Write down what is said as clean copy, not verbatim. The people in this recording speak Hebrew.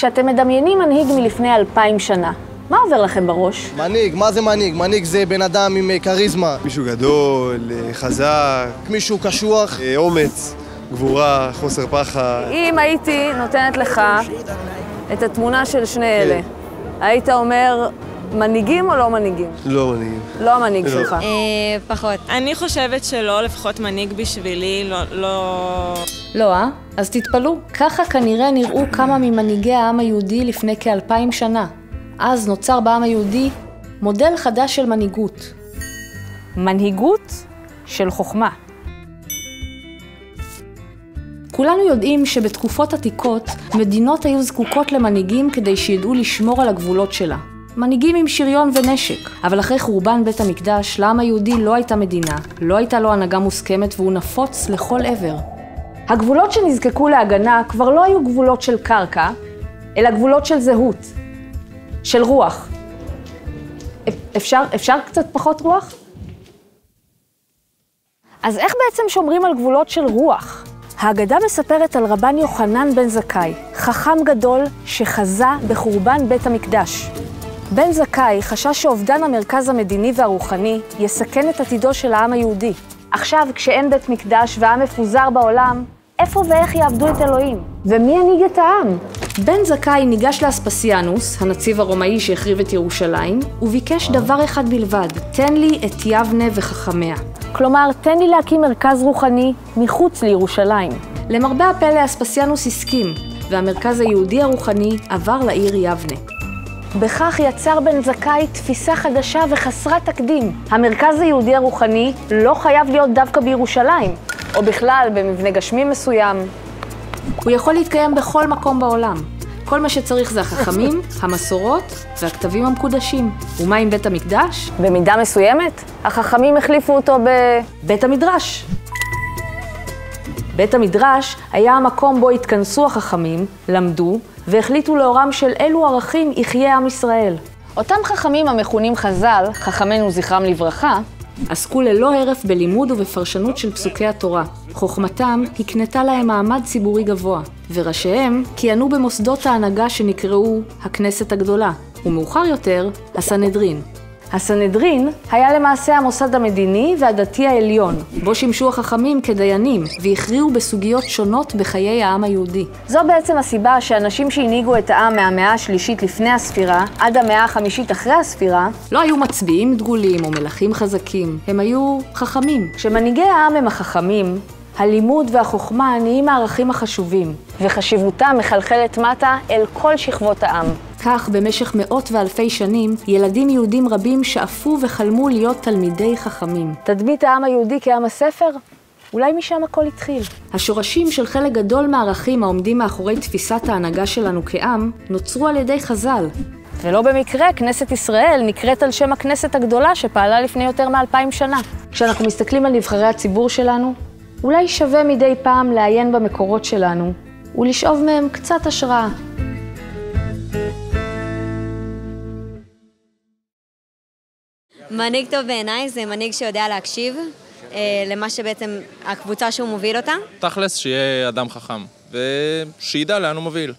כשאתם מדמיינים מנהיג מלפני 2000 שנה, מה עובר לכם בראש? מנהיג, מה זה מנהיג? מנהיג זה בן אדם עם כריזמה. מישהו גדול, חזק, מישהו קשוח. אומץ, גבורה, חוסר פחד. אם הייתי נותנת לך את התמונה של שני אלה, היית אומר מנהיגים או לא מנהיגים? לא מנהיגים. לא המנהיג שלך. פחות. אני חושבת שלא, לפחות מנהיג בשבילי, לא, אז תתפלאו. ככה כנראה נראו כמה ממנהיגי העם היהודי לפני כ-2000 שנה. אז נוצר בעם היהודי מודל חדש של מנהיגות. מנהיגות של חוכמה. כולנו יודעים שבתקופות עתיקות מדינות היו זקוקות למנהיגים כדי שידעו לשמור על הגבולות שלה. מנהיגים עם שריון ונשק. אבל אחרי חורבן בית המקדש, לעם היהודי לא הייתה מדינה, לא הייתה לו הנהגה מוסכמת והוא נפוץ לכל עבר. הגבולות שנזקקו להגנה כבר לא היו גבולות של קרקע, אלא גבולות של זהות, של רוח. אפשר קצת פחות רוח? אז איך בעצם שומרים על גבולות של רוח? ההגדה מספרת על רבן יוחנן בן זכאי, חכם גדול שחזה בחורבן בית המקדש. בן זכאי חשש שאובדן המרכז המדיני והרוחני יסכן את עתידו של העם היהודי. עכשיו, כשאין בית מקדש והעם מפוזר בעולם, איפה ואיך יעבדו את אלוהים? ומי ינהיג את העם? בן זכאי ניגש לאספסיאנוס, הנציב הרומאי שהחריב את ירושלים, וביקש דבר אחד בלבד, תן לי את יבנה וחכמיה. כלומר, תן לי להקים מרכז רוחני מחוץ לירושלים. למרבה הפלא, אספסיאנוס הסכים, והמרכז היהודי הרוחני עבר לעיר יבנה. בכך יצר בן זכאי תפיסה חדשה וחסרת תקדים. המרכז היהודי הרוחני לא חייב להיות דווקא בירושלים, או בכלל במבנה גשמי מסוים. הוא יכול להתקיים בכל מקום בעולם. כל מה שצריך זה החכמים, המסורות והכתבים המקודשים. ומה עם בית המקדש? במידה מסוימת, החכמים החליפו אותו בבית המדרש. בית המדרש היה המקום בו התכנסו החכמים, למדו, והחליטו לאורם של אילו ערכים יחיה עם ישראל. אותם חכמים המכונים חז"ל, חכמינו זכרם לברכה, עסקו ללא הרף בלימוד ובפרשנות של פסוקי התורה. חוכמתם הקנתה להם מעמד ציבורי גבוה, וראשיהם כיהנו במוסדות ההנהגה שנקראו הכנסת הגדולה, ומאוחר יותר, הסנהדרין. הסנהדרין היה למעשה המוסד המדיני והדתי העליון, בו שימשו החכמים כדיינים והכריעו בסוגיות שונות בחיי העם היהודי. זו בעצם הסיבה שאנשים שהנהיגו את העם מהמאה השלישית לפני הספירה עד המאה החמישית אחרי הספירה לא היו מצביעים דגולים או מלכים חזקים, הם היו חכמים. כשמנהיגי העם הם החכמים, הלימוד והחוכמה נהיים הערכים החשובים, וחשיבותם מחלחלת מטה אל כל שכבות העם. כך במשך מאות ואלפי שנים, ילדים יהודים רבים שאפו וחלמו להיות תלמידי חכמים. תדמית העם היהודי כעם הספר? אולי משם הכל התחיל. השורשים של חלק גדול מהערכים העומדים מאחורי תפיסת ההנהגה שלנו כעם, נוצרו על ידי חז"ל. ולא במקרה, כנסת ישראל נקראת על שם הכנסת הגדולה שפעלה לפני יותר מ-2000 שנה. כשאנחנו מסתכלים על נבחרי הציבור שלנו, אולי שווה מדי פעם לעיין במקורות שלנו, ולשאוב מהם קצת השראה. מנהיג טוב בעיניי זה מנהיג שיודע להקשיב למה שבעצם הקבוצה שהוא מוביל אותה. תכלס שיהיה אדם חכם, ושידע לאן הוא מוביל.